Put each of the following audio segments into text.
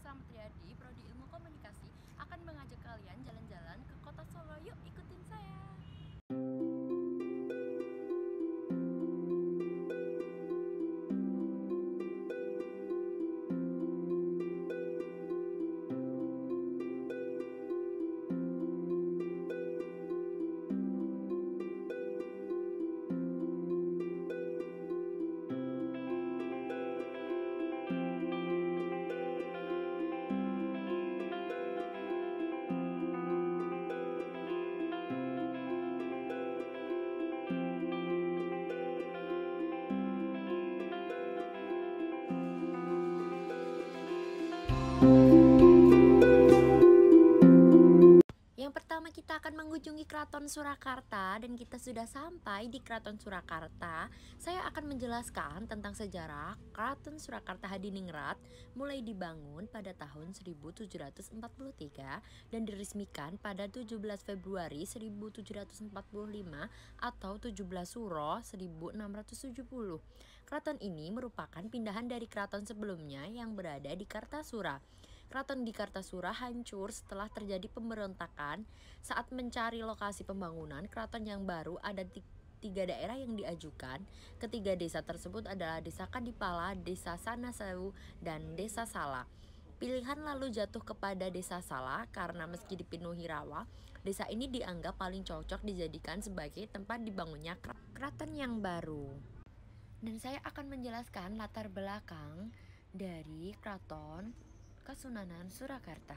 Selamat Riyadi, Prodi Ilmu Komunikasi akan mengajak kalian jalan-jalan ke kota Solo. Yuk ikutin saya. Yang pertama kita akan mengunjungi Keraton Surakarta dan kita sudah sampai di Keraton Surakarta. Saya akan menjelaskan tentang sejarah Keraton Surakarta Hadiningrat mulai dibangun pada tahun 1743 dan diresmikan pada 17 Februari 1745 atau 17 Suro 1670. Keraton ini merupakan pindahan dari keraton sebelumnya yang berada di Kartasura. Keraton di Kartasura hancur setelah terjadi pemberontakan. Saat mencari lokasi pembangunan keraton yang baru, ada tiga daerah yang diajukan. Ketiga desa tersebut adalah Desa Kadipala, Desa Sanasewu, dan Desa Sala. Pilihan lalu jatuh kepada Desa Sala karena meski dipenuhi rawa, desa ini dianggap paling cocok dijadikan sebagai tempat dibangunnya keraton yang baru. Dan saya akan menjelaskan latar belakang dari Keraton Kesunanan Surakarta.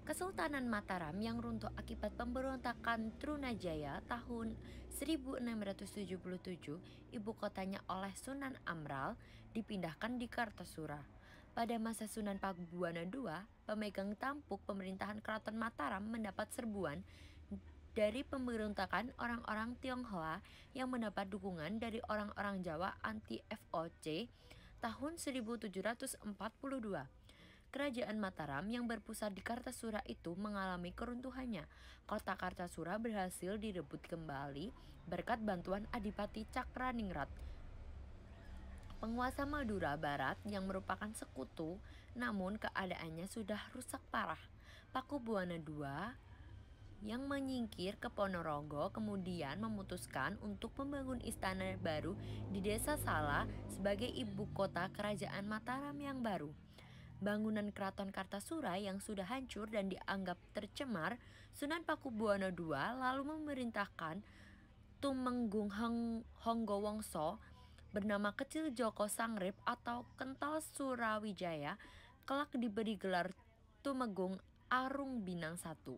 Kesultanan Mataram yang runtuh akibat pemberontakan Trunajaya tahun 1677, ibu kotanya oleh Sunan Amral, dipindahkan di Kartasura. Pada masa Sunan Pakubuwana II, pemegang tampuk pemerintahan Keraton Mataram mendapat serbuan dari pemberontakan orang-orang Tionghoa yang mendapat dukungan dari orang-orang Jawa anti VOC tahun 1742. Kerajaan Mataram yang berpusat di Kartasura itu mengalami keruntuhannya. Kota Kartasura berhasil direbut kembali berkat bantuan Adipati Cakraningrat, penguasa Madura Barat yang merupakan sekutu, namun keadaannya sudah rusak parah. Pakubuwana II yang menyingkir ke Ponorogo kemudian memutuskan untuk membangun istana baru di Desa Sala sebagai ibu kota kerajaan Mataram yang baru. Bangunan Keraton Kartasura yang sudah hancur dan dianggap tercemar, Sunan Pakubuwana II lalu memerintahkan Tumenggung Honggowongso bernama kecil Joko Sangrip atau Kental Surawijaya, kelak diberi gelar Tumenggung Arung Binang I,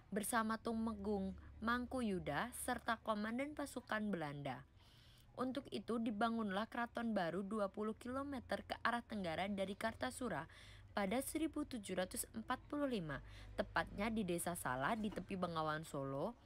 bersama Tumenggung Mangkuyuda serta komandan pasukan Belanda. Untuk itu dibangunlah keraton baru 20 km ke arah tenggara dari Kartasura pada 1745, tepatnya di Desa Sala di tepi Bengawan Solo.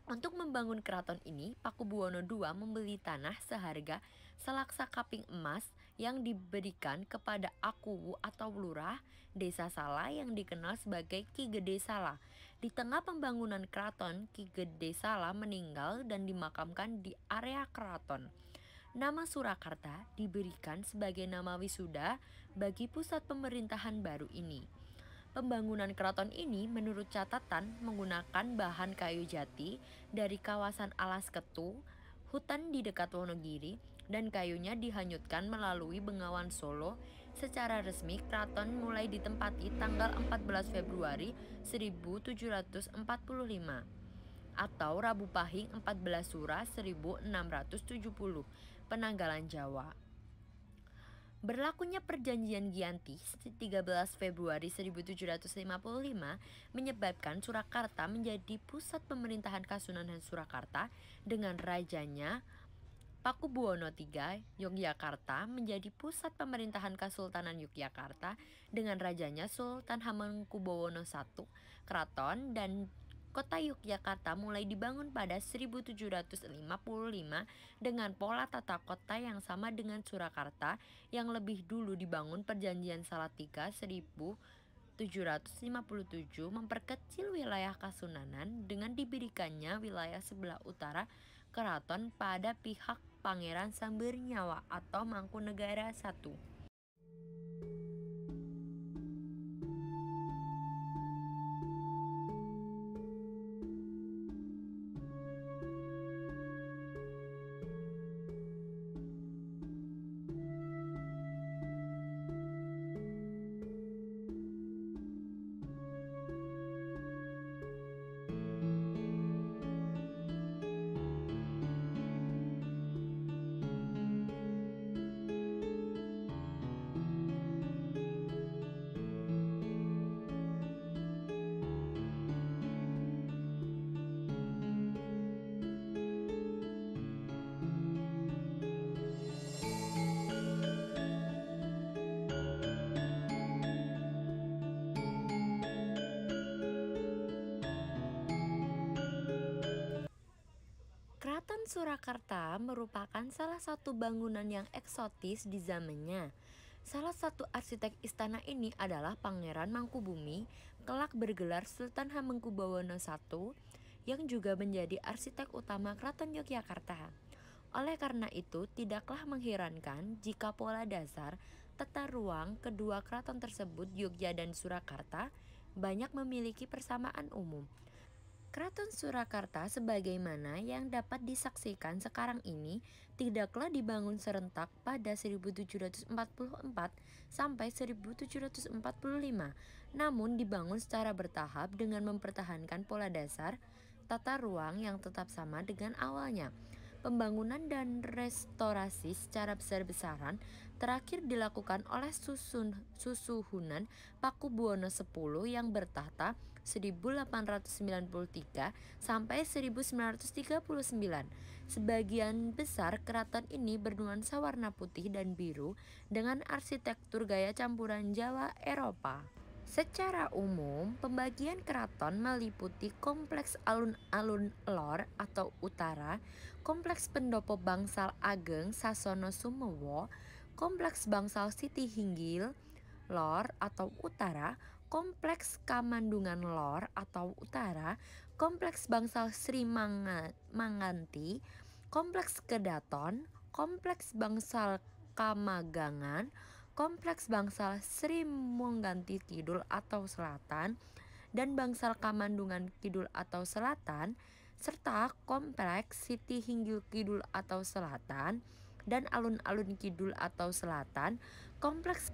Untuk membangun keraton ini, Pakubuwana II membeli tanah seharga selaksa kaping emas yang diberikan kepada Akuwu atau lurah Desa Sala yang dikenal sebagai Ki Gede Sala. Di tengah pembangunan keraton, Ki Gede Sala meninggal dan dimakamkan di area keraton. Nama Surakarta diberikan sebagai nama wisuda bagi pusat pemerintahan baru ini. Pembangunan keraton ini menurut catatan menggunakan bahan kayu jati dari kawasan Alas Ketu, hutan di dekat Wonogiri, dan kayunya dihanyutkan melalui Bengawan Solo. Secara resmi keraton mulai ditempati tanggal 14 Februari 1745 atau Rabu Pahing 14 Sura 1670 penanggalan Jawa. Berlakunya perjanjian Giyanti 13 Februari 1755 menyebabkan Surakarta menjadi pusat pemerintahan Kasunanan Surakarta dengan rajanya Pakubuwana III. Yogyakarta menjadi pusat pemerintahan Kesultanan Yogyakarta dengan rajanya Sultan Hamengkubuwono I. Keraton dan Kota Yogyakarta mulai dibangun pada 1755 dengan pola tata kota yang sama dengan Surakarta yang lebih dulu dibangun. Perjanjian Salatiga 1757 memperkecil wilayah Kasunanan dengan diberikannya wilayah sebelah utara keraton pada pihak Pangeran Sambernyawa atau Mangkunegara I. Surakarta merupakan salah satu bangunan yang eksotis di zamannya. Salah satu arsitek istana ini adalah Pangeran Mangkubumi, kelak bergelar Sultan Hamengkubuwono I, yang juga menjadi arsitek utama Keraton Yogyakarta. Oleh karena itu, tidaklah mengherankan jika pola dasar tata ruang kedua keraton tersebut, Yogya dan Surakarta, banyak memiliki persamaan umum. Keraton Surakarta sebagaimana yang dapat disaksikan sekarang ini tidaklah dibangun serentak pada 1744 sampai 1745, namun dibangun secara bertahap dengan mempertahankan pola dasar tata ruang yang tetap sama dengan awalnya. Pembangunan dan restorasi secara besar-besaran terakhir dilakukan oleh Susuhunan Pakubuwono X yang bertahta 1893 sampai 1939. Sebagian besar keraton ini bernuansa warna putih dan biru dengan arsitektur gaya campuran Jawa Eropa. Secara umum, pembagian keraton meliputi kompleks alun-alun lor atau utara, kompleks pendopo bangsal ageng Sasono Sumewo, kompleks bangsal Siti Hinggil lor atau utara, kompleks Kamandungan lor atau utara, kompleks bangsal Sri Manganti, kompleks Kedaton, kompleks bangsal Kamagangan, kompleks bangsal Sri Mungganti Kidul atau Selatan, dan bangsal Kamandungan Kidul atau Selatan, serta kompleks Siti Hinggil Kidul atau Selatan, dan alun-alun Kidul atau Selatan. Kompleks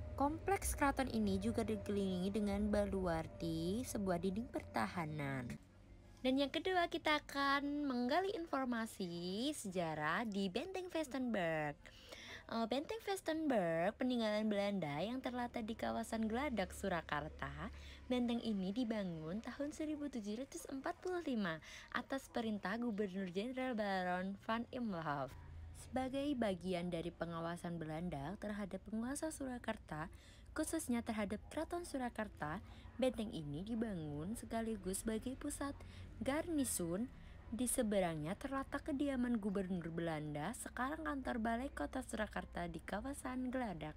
keraton ini juga dikelilingi dengan baluarti, sebuah dinding pertahanan. Dan yang kedua, kita akan menggali informasi sejarah di Benteng Vestenberg. Benteng Vestenberg, peninggalan Belanda yang terletak di kawasan Gladak, Surakarta. Benteng ini dibangun tahun 1745 atas perintah Gubernur Jenderal Baron van Imhoff. Sebagai bagian dari pengawasan Belanda terhadap penguasa Surakarta, khususnya terhadap Keraton Surakarta, benteng ini dibangun sekaligus sebagai pusat garnisun. Di seberangnya terletak kediaman Gubernur Belanda, sekarang kantor Balai Kota Surakarta di kawasan Gladak.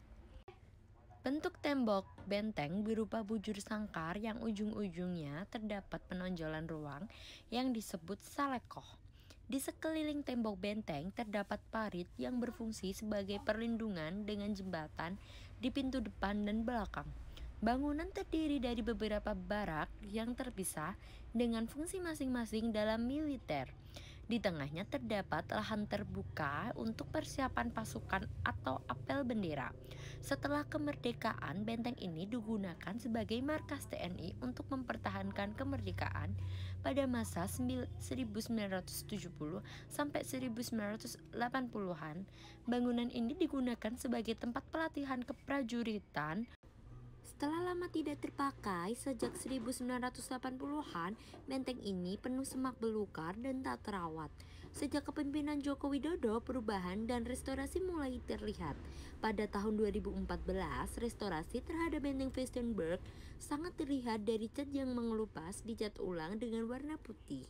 Bentuk tembok benteng berupa bujur sangkar yang ujung-ujungnya terdapat penonjolan ruang yang disebut salekoh. Di sekeliling tembok benteng terdapat parit yang berfungsi sebagai perlindungan dengan jembatan di pintu depan dan belakang. Bangunan terdiri dari beberapa barak yang terpisah dengan fungsi masing-masing dalam militer. Di tengahnya terdapat lahan terbuka untuk persiapan pasukan atau apel bendera. Setelah kemerdekaan, benteng ini digunakan sebagai markas TNI untuk mempertahankan kemerdekaan pada masa 1970 sampai 1980-an. Bangunan ini digunakan sebagai tempat pelatihan keprajuritan. Setelah lama tidak terpakai, sejak 1980-an, benteng ini penuh semak belukar dan tak terawat. Sejak kepemimpinan Joko Widodo, perubahan dan restorasi mulai terlihat. Pada tahun 2014, restorasi terhadap benteng Vestenberg sangat terlihat dari cat yang mengelupas dicat ulang dengan warna putih.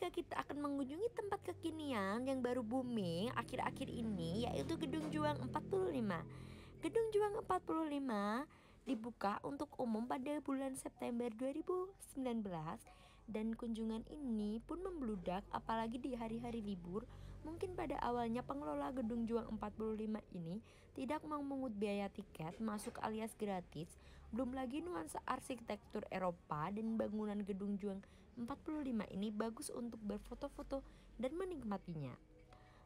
Kita akan mengunjungi tempat kekinian yang baru booming akhir-akhir ini, yaitu Gedung Juang 45. Gedung Juang 45 dibuka untuk umum pada bulan September 2019 dan kunjungan ini pun membludak apalagi di hari-hari libur. Mungkin pada awalnya pengelola Gedung Juang 45 ini tidak memungut biaya tiket masuk alias gratis. Belum lagi nuansa arsitektur Eropa dan bangunan Gedung Juang 45 ini bagus untuk berfoto-foto dan menikmatinya.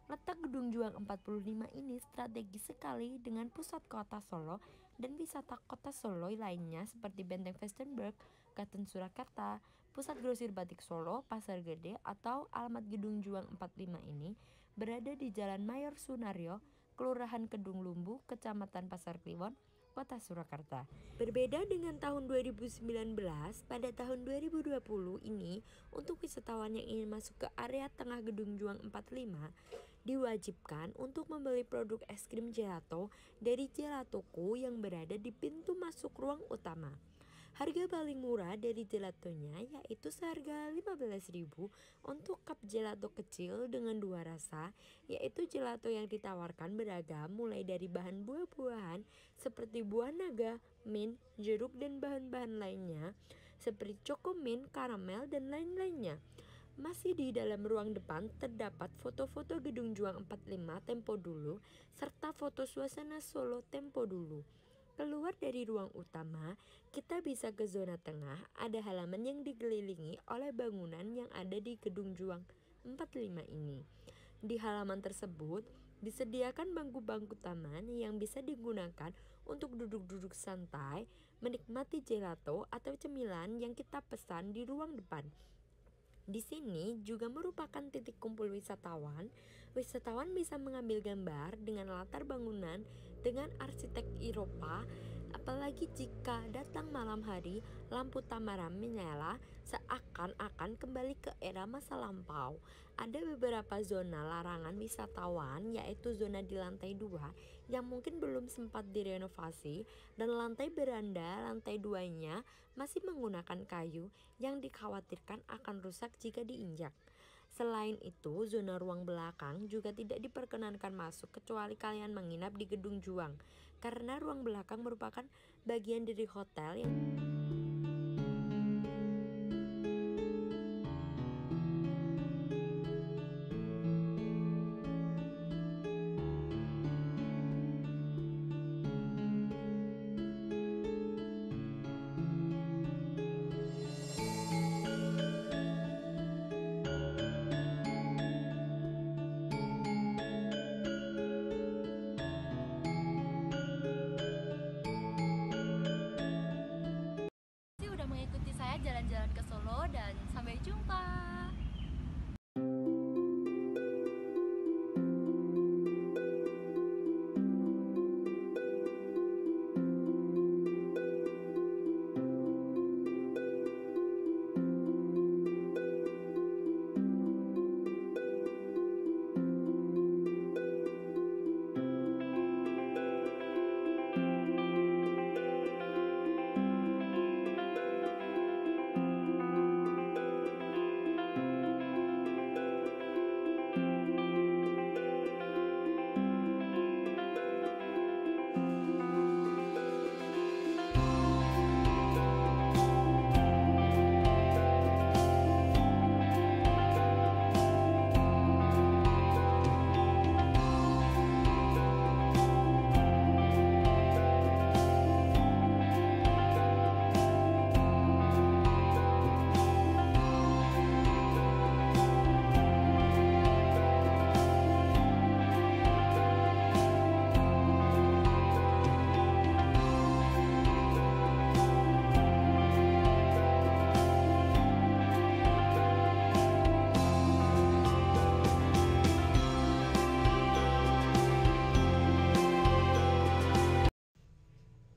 Letak Gedung Juang 45 ini strategis sekali dengan pusat kota Solo dan wisata kota Solo lainnya seperti Benteng Vestenberg, Gaten Surakarta, Pusat Grosir Batik Solo, Pasar Gede, atau alamat Gedung Juang 45 ini berada di Jalan Mayor Sunario, Kelurahan Kedung Lumbu, Kecamatan Pasar Kliwon, Kota Surakarta. Berbeda dengan tahun 2019, pada tahun 2020 ini untuk wisatawan yang ingin masuk ke area tengah Gedung Juang 45 diwajibkan untuk membeli produk es krim gelato dari gelatoku yang berada di pintu masuk ruang utama. Harga paling murah dari gelatonya yaitu seharga 15.000 untuk cup gelato kecil dengan 2 rasa, yaitu gelato yang ditawarkan beragam mulai dari bahan buah-buahan seperti buah naga, mint, jeruk, dan bahan-bahan lainnya seperti choco-mint, karamel, dan lain-lainnya. Masih di dalam ruang depan terdapat foto-foto Gedung Juang 45 tempo dulu serta foto suasana Solo tempo dulu. Keluar dari ruang utama, kita bisa ke zona tengah, ada halaman yang dikelilingi oleh bangunan yang ada di Gedung Juang 45 ini. Di halaman tersebut, disediakan bangku-bangku taman yang bisa digunakan untuk duduk-duduk santai, menikmati gelato atau cemilan yang kita pesan di ruang depan. Di sini juga merupakan titik kumpul wisatawan. Wisatawan bisa mengambil gambar dengan latar bangunan dengan arsitek Eropa. Apalagi jika datang malam hari, lampu tamaram menyala seakan-akan kembali ke era masa lampau. Ada beberapa zona larangan wisatawan, yaitu zona di lantai 2 yang mungkin belum sempat direnovasi, dan lantai beranda lantai 2-nya masih menggunakan kayu yang dikhawatirkan akan rusak jika diinjak. Selain itu, zona ruang belakang juga tidak diperkenankan masuk kecuali kalian menginap di Gedung Juang, karena ruang belakang merupakan bagian dari hotel yang udah mengikuti saya jalan-jalan ke Solo dan sampai jumpa.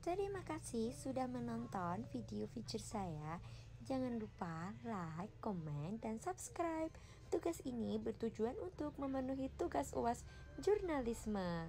Terima kasih sudah menonton video feature saya. Jangan lupa like, komen, dan subscribe. Tugas ini bertujuan untuk memenuhi tugas UAS jurnalisme.